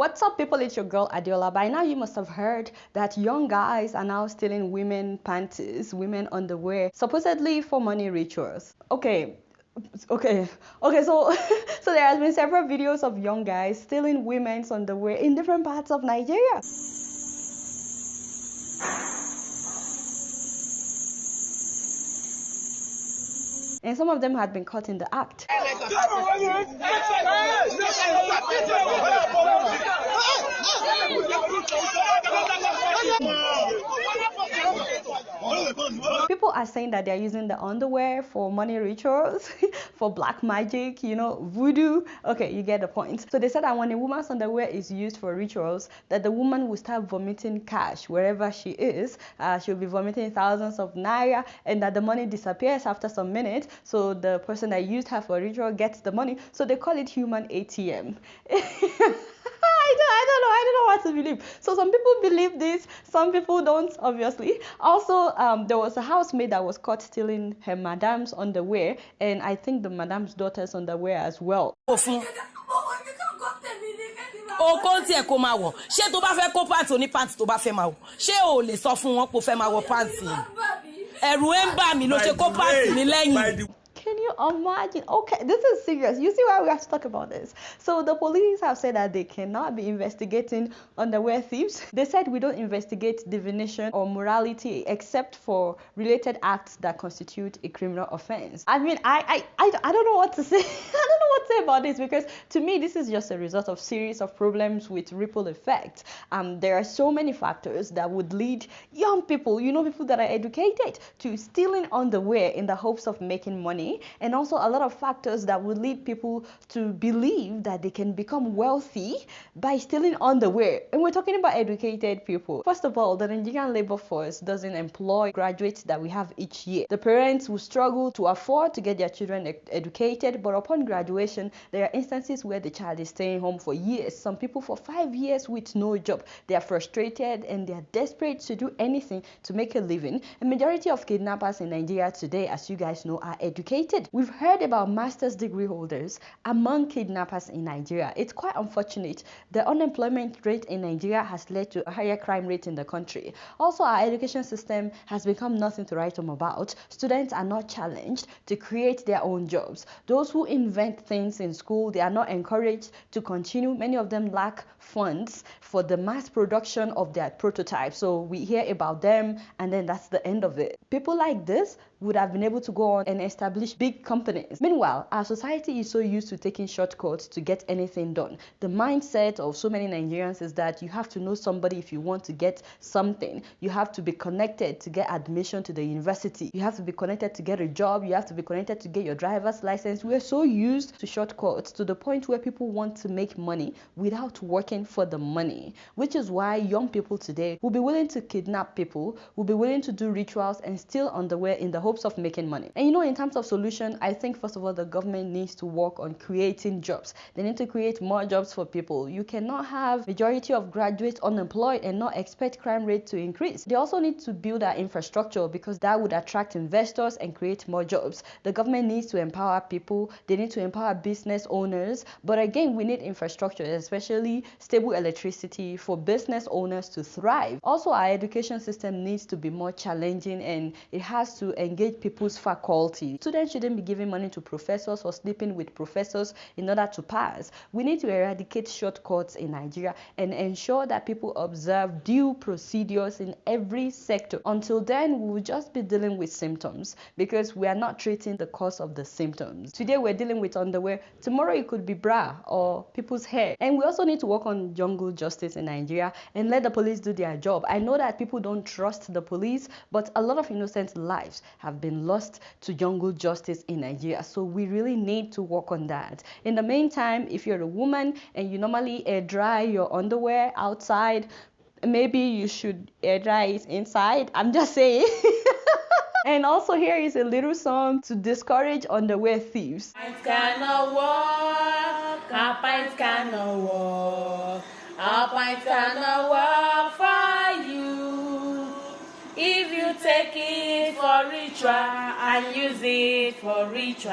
What's up, people? It's your girl Adiola. By now you must have heard that young guys are now stealing women panties, women underwear, supposedly for money rituals. Okay, so so there has been several videos of young guys stealing women's underwear in different parts of Nigeria. And some of them had been caught in the act. People are saying that they're using the underwear for money rituals, for black magic, voodoo. Okay, you get the point. So they said that when a woman's underwear is used for rituals, that the woman will start vomiting cash wherever she is. She'll be vomiting thousands of naira, and that the money disappears after some minutes. So the person that used her for ritual gets the money. So they call it human ATM. I don't know what to believe. So some people believe this, some people don't, obviously. Also, there was a housemaid that was caught stealing her madam's underwear, and I think the madam's daughter's underwear as well. O kò tí ẹ kó máa wọ̀ ṣé tó bá fẹ́ kó pàǹtì oní pàǹtì tó bá fẹ́ máa wọ̀ ṣé o lè sọ fún wọn pé o fẹ́ máa wọ̀ pàǹtì ẹ̀rù ẹ̀ ń bà mí ló ṣe kó pàǹtì mi lẹ́yìn. Can you imagine? Okay, this is serious. You see why we have to talk about this. So the police have said that they cannot be investigating underwear thieves. They said we don't investigate divination or morality except for related acts that constitute a criminal offense. I mean, I don't know what to say. I don't know what to say about this, because to me this is just a result of series of problems with ripple effects. There are so many factors that would lead young people, people that are educated, to stealing underwear in the hopes of making money. And also a lot of factors that would lead people to believe that they can become wealthy by stealing underwear. And we're talking about educated people. First of all, the Nigerian labor force doesn't employ graduates that we have each year. The parents will struggle to afford to get their children educated, but upon graduation, there are instances where the child is staying home for years. Some people for 5 years with no job. They are frustrated and they are desperate to do anything to make a living. A majority of kidnappers in Nigeria today, as you guys know, are educated. We've heard about master's degree holders among kidnappers in Nigeria. It's quite unfortunate. The unemployment rate in Nigeria has led to a higher crime rate in the country. Also, our education system has become nothing to write home about. Students are not challenged to create their own jobs. Those who invent things in school, they are not encouraged to continue. Many of them lack funds for the mass production of their prototypes. So we hear about them and then that's the end of it. People like this would have been able to go on and establish big companies. Meanwhile, our society is so used to taking shortcuts to get anything done. The mindset of so many Nigerians is that you have to know somebody if you want to get something. You have to be connected to get admission to the university. You have to be connected to get a job. You have to be connected to get your driver's license. We're so used to shortcuts to the point where people want to make money without working for the money, which is why young people today will be willing to kidnap people, will be willing to do rituals and steal underwear in the hopes of making money. And in terms of solution, I think first of all the government needs to work on creating jobs. They need to create more jobs for people. You cannot have majority of graduates unemployed and not expect crime rate to increase. They also need to build our infrastructure, because that would attract investors and create more jobs. The government needs to empower people. They need to empower business owners. But again, we need infrastructure, especially stable electricity for business owners to thrive. Also, our education system needs to be more challenging and it has to engage people's faculty. Students shouldn't be giving money to professors or sleeping with professors in order to pass. We need to eradicate shortcuts in Nigeria and ensure that people observe due procedures in every sector. Until then, we will just be dealing with symptoms because we are not treating the cause of the symptoms. Today we're dealing with underwear, tomorrow it could be bra or people's hair. And we also need to work on jungle justice in Nigeria and let the police do their job. I know that people don't trust the police, but a lot of innocent lives have been lost to jungle justice in Nigeria. So we really need to work on that. In the meantime, if you're a woman and you normally air dry your underwear outside, maybe you should air dry it inside. I'm just saying. And also here is a little song to discourage underwear thieves. Pints cannot walk, our pints cannot walk, our pints cannot walk for you. If you take it for ritual and use it for ritual,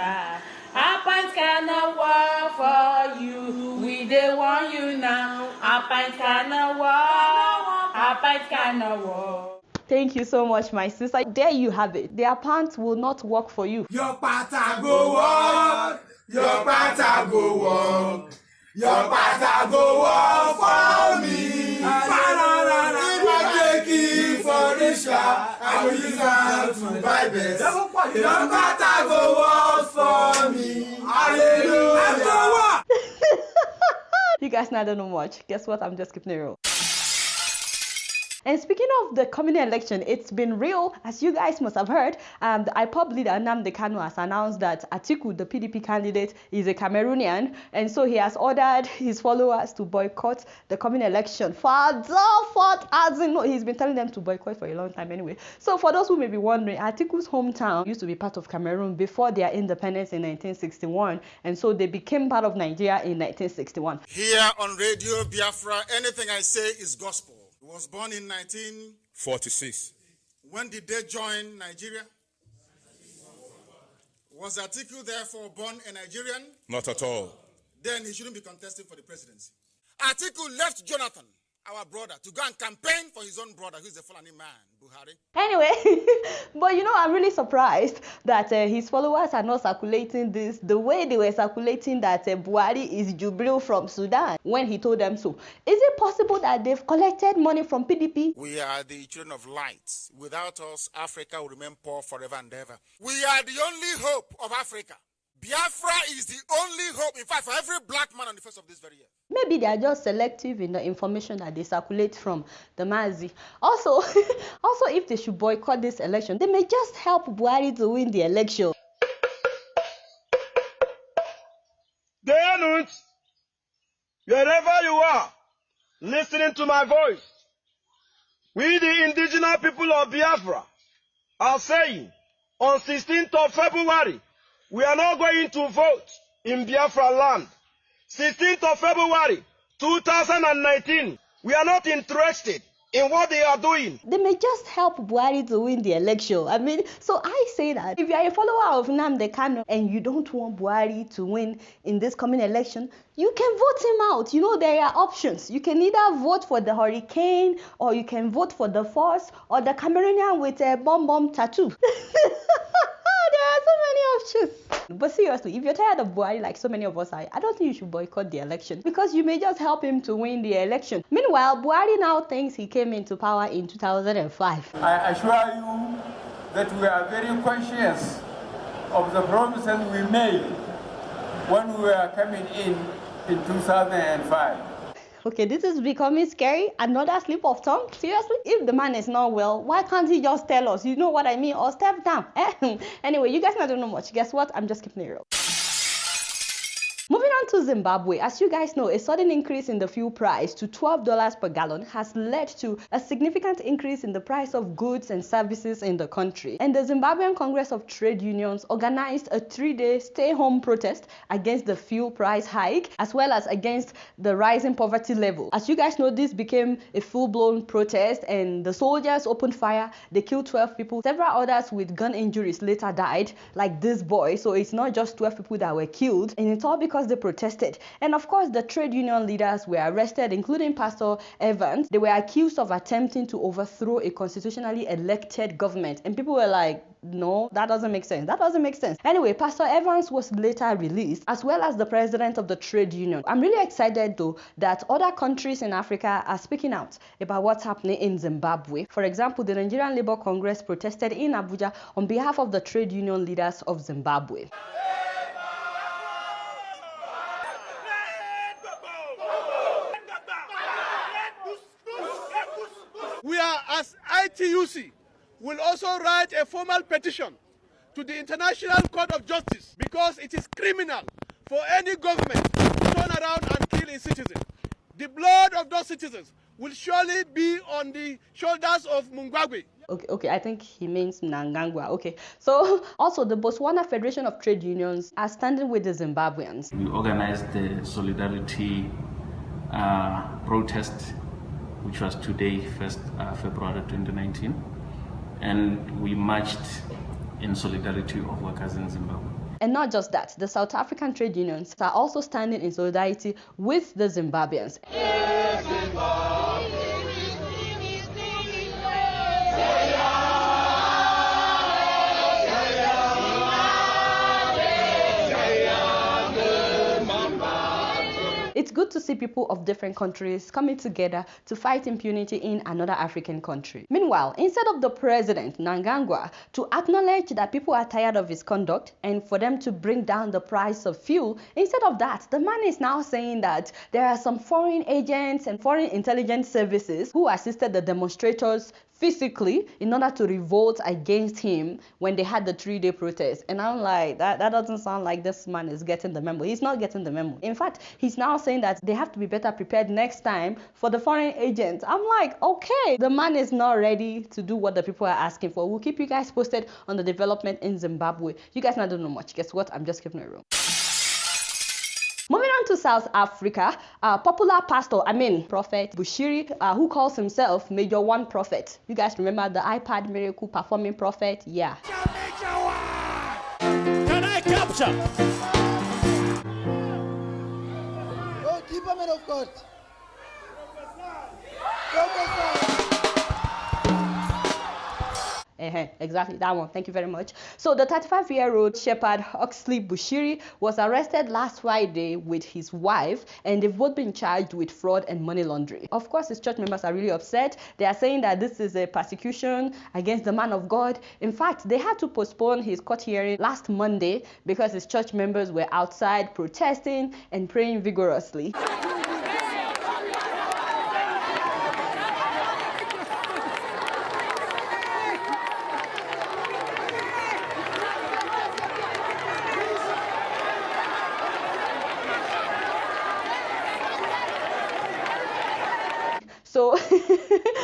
Our pants cannot work for you. We don't want you now. Our pants cannot work. Our pants cannot work. Thank you so much, my sister. There you have it. Their pants will not work for you. Your pata go work. Your pata go work. Your pata go work for me. If I take it for this car, I will use that to buy best. Your pata go work for me. Hallelujah. You guys now don't know much. Guess what? I'm just keeping it real. And speaking of the coming election, it's been real. As you guys must have heard, the IPOB leader Nnamdi Kanu has announced that Atiku, the PDP candidate, is a Cameroonian, and so he has ordered his followers to boycott the coming election. He's been telling them to boycott for a long time anyway. So for those who may be wondering, Atiku's hometown used to be part of Cameroon before their independence in 1961, and so they became part of Nigeria in 1961. Here on Radio Biafra, anything I say is gospel. He was born in 1946. When did they join Nigeria? Was Atiku therefore born a Nigerian? Not at all. Then he shouldn't be contesting for the presidency. Atiku left Jonathan, our brother, to go and campaign for his own brother, who is a Fulani man, Bushiri. Anyway, but you know, I'm really surprised that his followers are not circulating this the way they were circulating that Buhari is Jubril from Sudan when he told them so. Is it possible that they've collected money from PDP? We are the children of light. Without us, Africa will remain poor forever and ever. We are the only hope of Africa. Biafra is the only hope, in fact, for every black man on the face of this very earth. Maybe they are just selective in the information that they circulate from the Mazi. Also, if they should boycott this election, they may just help Buhari to win the election. Deanut, wherever you are, listening to my voice, we the indigenous people of Biafra are saying on 16th of February, we are not going to vote in Biafra land. 16th of February, 2019. We are not interested in what they are doing. They may just help Buhari to win the election. I mean, so I say that if you are a follower of Nnamdi Kanu and you don't want Buhari to win in this coming election, you can vote him out. You know, there are options. You can either vote for the hurricane, or you can vote for the force, or the Cameroonian with a bomb tattoo. There are so many options. But seriously, if you're tired of Buhari like so many of us are, I don't think you should boycott the election, because you may just help him to win the election. Meanwhile, Buhari now thinks he came into power in 2005. I assure you that we are very conscious of the promises we made when we were coming in 2005. Okay, this is becoming scary. Another slip of tongue? Seriously? If the man is not well, why can't he just tell us? You know what I mean? Or step down. Anyway, you guys don't know much. Guess what? I'm just keeping it real. Moving on to Zimbabwe, as you guys know, a sudden increase in the fuel price to $12 per gallon has led to a significant increase in the price of goods and services in the country. And the Zimbabwean Congress of Trade Unions organized a 3-day stay-home protest against the fuel price hike, as well as against the rising poverty level. As you guys know, this became a full-blown protest, and the soldiers opened fire. They killed 12 people. Several others with gun injuries later died, like this boy. So it's not just 12 people that were killed, and it's all because they protested. And of course, the trade union leaders were arrested, including Pastor Evans. They were accused of attempting to overthrow a constitutionally elected government, and people were like, no, that doesn't make sense. That doesn't make sense. Anyway, Pastor Evans was later released, as well as the president of the trade union. I'm really excited though that other countries in Africa are speaking out about what's happening in Zimbabwe. For example, the Nigerian Labour Congress protested in Abuja on behalf of the trade union leaders of Zimbabwe. We are, as ITUC, will also write a formal petition to the International Court of Justice, because it is criminal for any government to turn around and kill its citizens. The blood of those citizens will surely be on the shoulders of Mungwagwe. Okay, I think he means Nangangwa. Okay, so also the Botswana Federation of Trade Unions are standing with the Zimbabweans. We organized the solidarity protest, which was today, 1st February 2019, and we marched in solidarity of workers in Zimbabwe. And not just that, the South African trade unions are also standing in solidarity with the Zimbabweans. It's good to see people of different countries coming together to fight impunity in another African country. Meanwhile, instead of the president, Mnangagwa, to acknowledge that people are tired of his conduct and for them to bring down the price of fuel, instead of that, the man is now saying that there are some foreign agents and foreign intelligence services who assisted the demonstrators physically in order to revolt against him when they had the 3-day protest. And I'm like, that doesn't sound like this man is getting the memo. He's not getting the memo. In fact, he's now saying that they have to be better prepared next time for the foreign agents. I'm like, okay, the man is not ready to do what the people are asking for. We'll keep you guys posted on the development in Zimbabwe. You guys not don't know much. Guess what? I'm just giving it a room. Moving on to South Africa, popular prophet Bushiri, who calls himself Major One Prophet. You guys remember the iPad miracle performing prophet? Yeah. Can I capture? Oh, keeper man of God. Exactly, that one. Thank you very much. So the 35-year-old shepherd Huxley Bushiri was arrested last Friday with his wife, and they've both been charged with fraud and money laundering. Of course, his church members are really upset. They are saying that this is a persecution against the man of God. In fact, they had to postpone his court hearing last Monday because his church members were outside protesting and praying vigorously.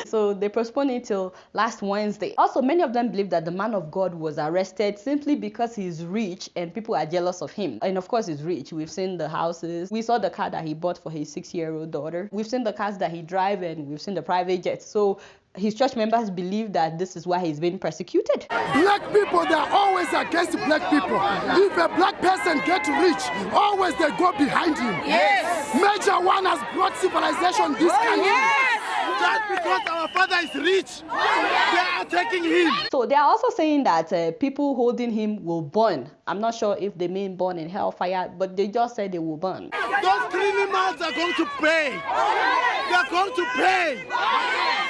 So they postponed it till last Wednesday. Also, many of them believe that the man of God was arrested simply because he's rich and people are jealous of him. And of course, he's rich. We've seen the houses. We saw the car that he bought for his 6-year-old daughter. We've seen the cars that he drives, and we've seen the private jets. So his church members believe that this is why he's being persecuted. Black people, they're always against black people. If a black person gets rich, always they go behind him. Yes. Major One has brought civilization this country. Yes. Just because our father is rich, they are attacking him. So they are also saying that people holding him will burn. I'm not sure if they mean burn in hellfire, but they just said they will burn. Those criminals are going to pay. They are going to pay.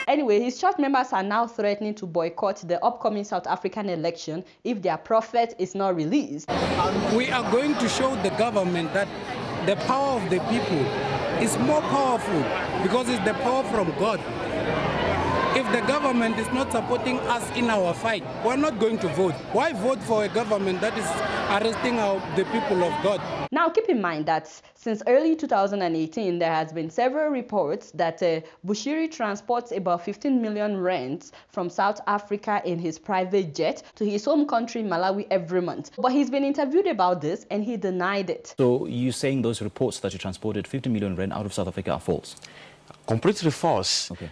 Anyway, his church members are now threatening to boycott the upcoming South African election if their prophet is not released. We are going to show the government that the power of the people is more powerful because it's the power from God. If the government is not supporting us in our fight, we're not going to vote. Why vote for a government that is arresting the people of God? Now, keep in mind that since early 2018, there has been several reports that Bushiri transports about 15 million rands from South Africa in his private jet to his home country, Malawi, every month. But he's been interviewed about this and he denied it. So you're saying those reports that you transported 50 million rand out of South Africa are false? Completely false. Okay.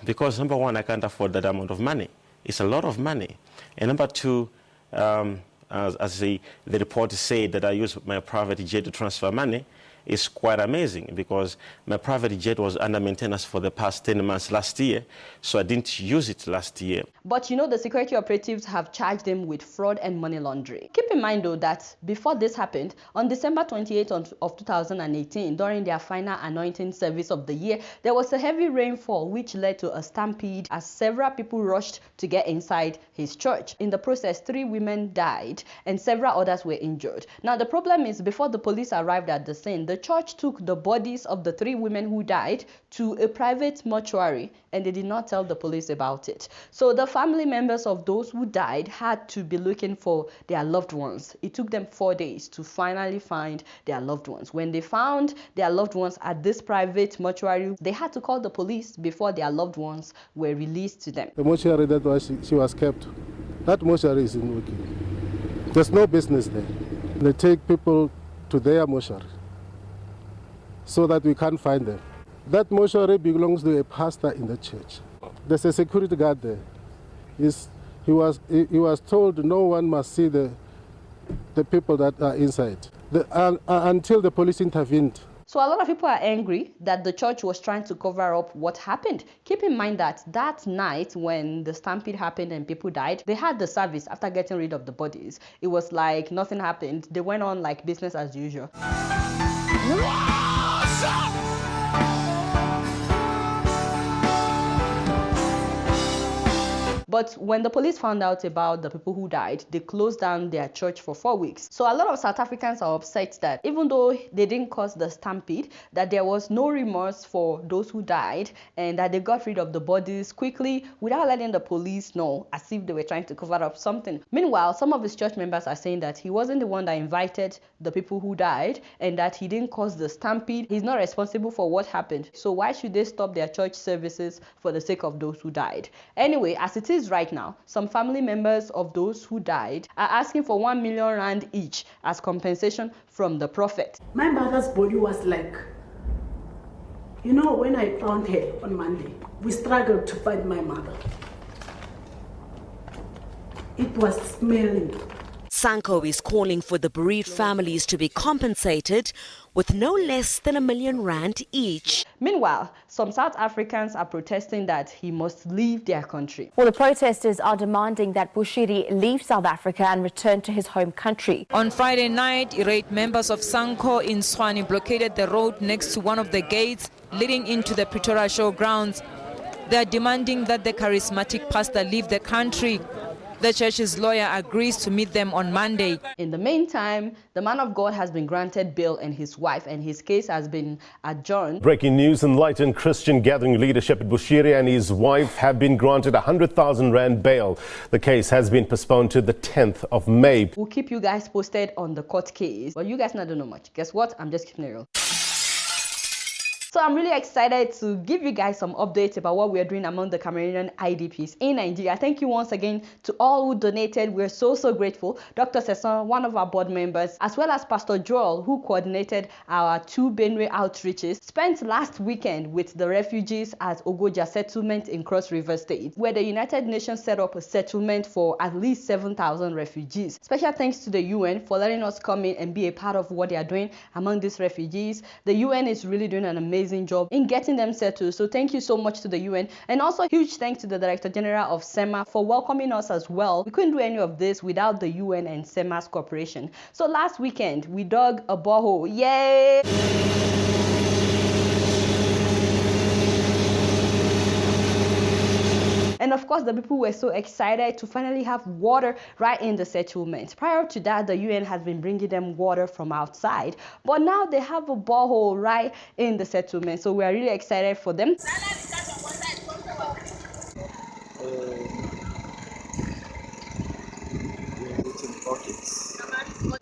Because number one, I can't afford that amount of money. It's a lot of money. And number two, as the report said that I use my private jet to transfer money, is quite amazing because my private jet was under maintenance for the past 10 months last year, so I didn't use it last year. But you know, the security operatives have charged him with fraud and money laundering. Keep in mind though that before this happened, on December 28th of 2018, during their final anointing service of the year, there was a heavy rainfall which led to a stampede as several people rushed to get inside his church. In the process, 3 women died and several others were injured. Now the problem is, before the police arrived at the scene, the church took the bodies of the 3 women who died to a private mortuary and they did not tell the police about it. So the family members of those who died had to be looking for their loved ones. It took them 4 days to finally find their loved ones. When they found their loved ones at this private mortuary, they had to call the police before their loved ones were released to them. The mortuary that she was kept, that mortuary isn't working. There's no business there. They take people to their mortuary so that we can't find them. That mortuary belongs to a pastor in the church. There's a security guard there. He was told no one must see the the people that are inside until the police intervened. So a lot of people are angry that the church was trying to cover up what happened. Keep in mind that that night when the stampede happened and people died, they had the service after getting rid of the bodies. It was like nothing happened. They went on like business as usual. But when the police found out about the people who died, they closed down their church for 4 weeks. So a lot of South Africans are upset that even though they didn't cause the stampede, that there was no remorse for those who died and that they got rid of the bodies quickly without letting the police know, as if they were trying to cover up something. Meanwhile, some of his church members are saying that he wasn't the one that invited the people who died and that he didn't cause the stampede. He's not responsible for what happened. So why should they stop their church services for the sake of those who died? Anyway, as it is right now, some family members of those who died are asking for 1 million rand each as compensation from the prophet. My mother's body was like, you know, when I found her on Monday, we struggled to find my mother. It was smelling. Sanko is calling for the bereaved families to be compensated with no less than 1 million rand each. Meanwhile, some South Africans are protesting that he must leave their country. Well, the protesters are demanding that Bushiri leave South Africa and return to his home country. On Friday night, irate members of Sanko in Tshwane blockaded the road next to one of the gates leading into the Pretoria showgrounds. They are demanding that the charismatic pastor leave the country. The church's lawyer agrees to meet them on Monday. In the meantime, the man of God has been granted bail and his wife, and his case has been adjourned. Breaking news: Enlightened Christian Gathering leadership at Bushiri and his wife have been granted 100,000 rand bail. The case has been postponed to the 10th of May. We'll keep you guys posted on the court case, but you guys not don't know much. Guess what? I'm just keeping it real. So I'm really excited to give you guys some updates about what we are doing among the Cameroonian IDPs in Nigeria. Thank you once again to all who donated. We're so grateful. Dr. Sesson, one of our board members, as well as Pastor Joel, who coordinated our 2 Benue outreaches, spent last weekend with the refugees at Ogoja settlement in Cross River State, where the United Nations set up a settlement for at least 7,000 refugees. Special thanks to the UN for letting us come in and be a part of what they are doing among these refugees. The UN is really doing an amazing job in getting them settled. So thank you so much to the UN, and also huge thanks to the Director General of SEMA for welcoming us as well. We couldn't do any of this without the UN and SEMA's cooperation. So last weekend we dug a borehole. Yay! And of course, the people were so excited to finally have water right in the settlement. Prior to that, the UN has been bringing them water from outside, but now they have a borehole right in the settlement. So we are really excited for them.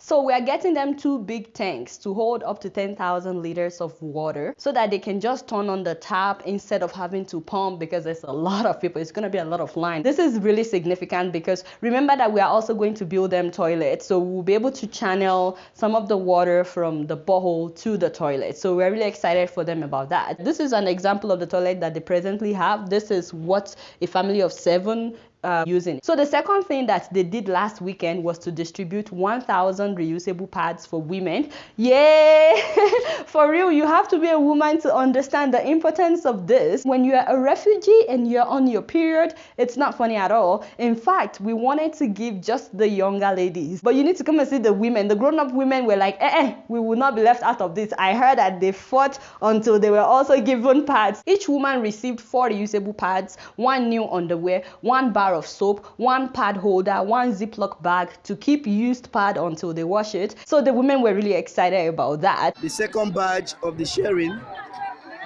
So we are getting them 2 big tanks to hold up to 10,000 liters of water so that they can just turn on the tap instead of having to pump, because there's a lot of people. It's going to be a lot of line. This is really significant because remember that we are also going to build them toilets. So we'll be able to channel some of the water from the borehole to the toilet. So we're really excited for them about that. This is an example of the toilet that they presently have. This is what a family of 7 using. So the second thing that they did last weekend was to distribute 1,000 reusable pads for women. Yay! For real, you have to be a woman to understand the importance of this. When you're a refugee and you're on your period, it's not funny at all. In fact, we wanted to give just the younger ladies, but you need to come and see the women. The grown-up women were like, we will not be left out of this. I heard that they fought until they were also given pads. Each woman received 4 reusable pads, 1 new underwear, 1 bar of soap, 1 pad holder, 1 Ziploc bag to keep used pad until they wash it. So the women were really excited about that. The second batch of the sharing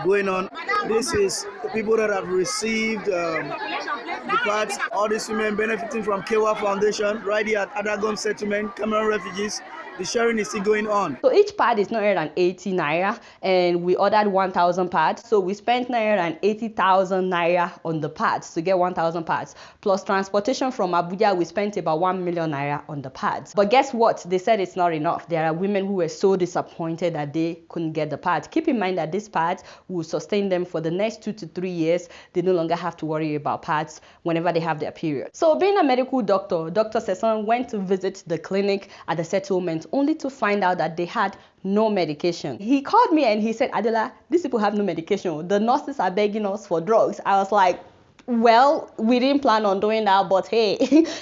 going on. This is the people that have received the pads. All these women benefiting from KIRWA Foundation right here at Adagom Settlement, Cameroon refugees. the sharing is still going on. So each pad is 980 naira, and we ordered 1,000 pads. So we spent 980,000 naira on the pads to get 1,000 pads. Plus transportation from Abuja, we spent about 1 million naira on the pads. But guess what? They said it's not enough. There are women who were so disappointed that they couldn't get the pads. Keep in mind that these pads will sustain them for the next 2 to 3 years. They no longer have to worry about pads whenever they have their period. So being a medical doctor, Dr. Sesson went to visit the clinic at the settlement only to find out that they had no medication. He called me and he said, Adela, these people have no medication. The nurses are begging us for drugs. I was like, well, we didn't plan on doing that, but hey,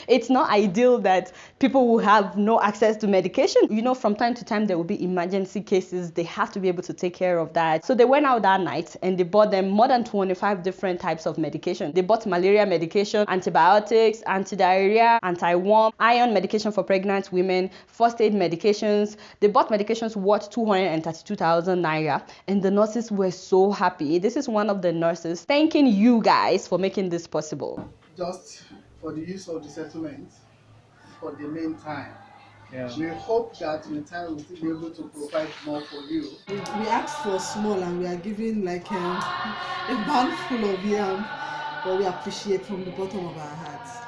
it's not ideal that people will have no access to medication. You know, from time to time, there will be emergency cases. They have to be able to take care of that. So they went out that night and they bought them more than 25 different types of medication. They bought malaria medication, antibiotics, anti-diarrhea, anti-worm, iron medication for pregnant women, first aid medications. They bought medications worth 232,000 naira, and the nurses were so happy. This is one of the nurses thanking you guys for making this possible. Just for the use of the settlement for the meantime. Yeah. We hope that in time we'll still be able to provide more for you. We asked for small and we are giving like a handful of yam, but we appreciate from the bottom of our hearts.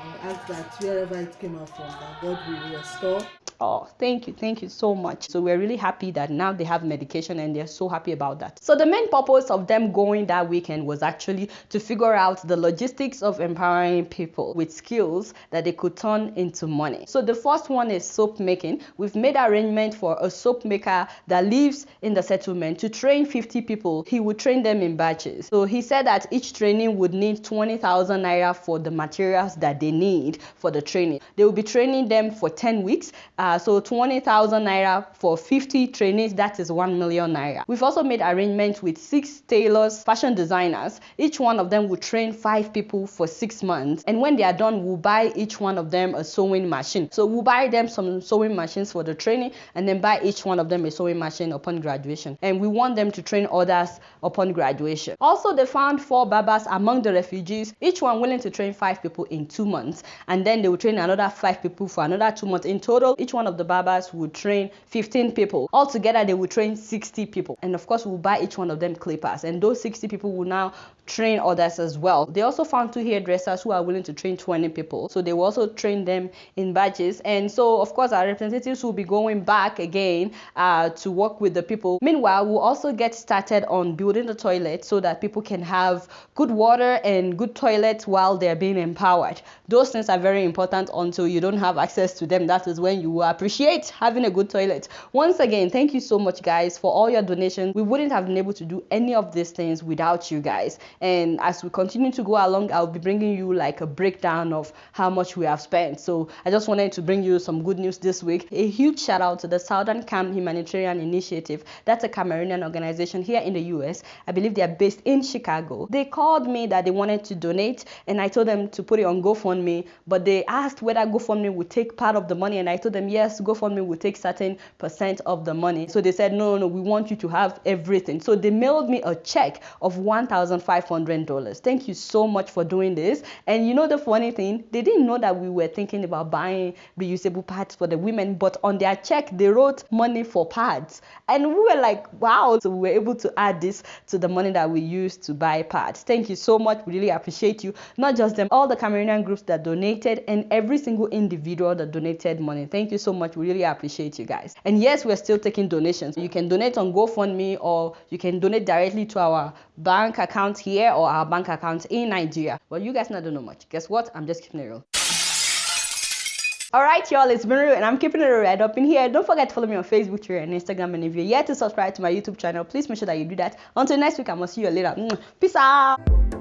And ask that wherever it came out from, that God will restore. Oh, thank you so much. So we're really happy that now they have medication and they're so happy about that. So the main purpose of them going that weekend was actually to figure out the logistics of empowering people with skills that they could turn into money. So the first one is soap making. We've made arrangement for a soap maker that lives in the settlement to train 50 people. He would train them in batches. So he said that each training would need 20,000 naira for the materials that they need for the training. They will be training them for 10 weeks. So 20,000 naira for 50 trainees, that is 1 million naira. We've also made arrangements with 6 tailors, fashion designers. Each one of them will train 5 people for 6 months. And when they are done, we'll buy each one of them a sewing machine. So we'll buy them some sewing machines for the training and then buy each one of them a sewing machine upon graduation. And we want them to train others upon graduation. Also, they found 4 barbers among the refugees, each one willing to train 5 people in 2 months. And then they will train another 5 people for another 2 months. In total, each one of the barbers would train 15 people. Altogether, they would train 60 people. And of course, we'll buy each one of them clippers. And those 60 people will now train others as well. They also found 2 hairdressers who are willing to train 20 people. So they will also train them in batches. And so, of course, our representatives will be going back again to work with the people. Meanwhile, we'll also get started on building the toilet so that people can have good water and good toilets while they're being empowered. Those things are very important until you don't have access to them. That is when you will appreciate having a good toilet. Once again, thank you so much, guys, for all your donations. We wouldn't have been able to do any of these things without you guys. And as we continue to go along, I'll be bringing you like a breakdown of how much we have spent. So I just wanted to bring you some good news this week. A huge shout out to the Southern Cam Humanitarian Initiative. That's a Cameroonian organization here in the US. I believe they are based in Chicago. They called me that they wanted to donate, and I told them to put it on GoFundMe, but they asked whether GoFundMe would take part of the money, and I told them yes, GoFundMe will take certain % of the money. So they said no, we want you to have everything. So they mailed me a check of $1,500. Thank you so much for doing this. And you know the funny thing, they didn't know that we were thinking about buying reusable pads for the women, but on their check they wrote money for pads, and we were like, wow. So we were able to add this to the money that we used to buy pads. Thank you so much. We really appreciate you. Not just them, all the Cameroonian groups that donated, and every single individual that donated money. Thank you so much. We really appreciate you guys. And yes, we're still taking donations. You can donate on GoFundMe, or you can donate directly to our bank account here or our bank account in Nigeria. Well, you guys not don't know much. Guess what? I'm just keeping it real. Alright, y'all, it's been real, and I'm keeping it right up in here. Don't forget to follow me on Facebook, Twitter, and Instagram. And if you're yet to subscribe to my YouTube channel, please make sure that you do that. Until next week, I must see you later. Peace out.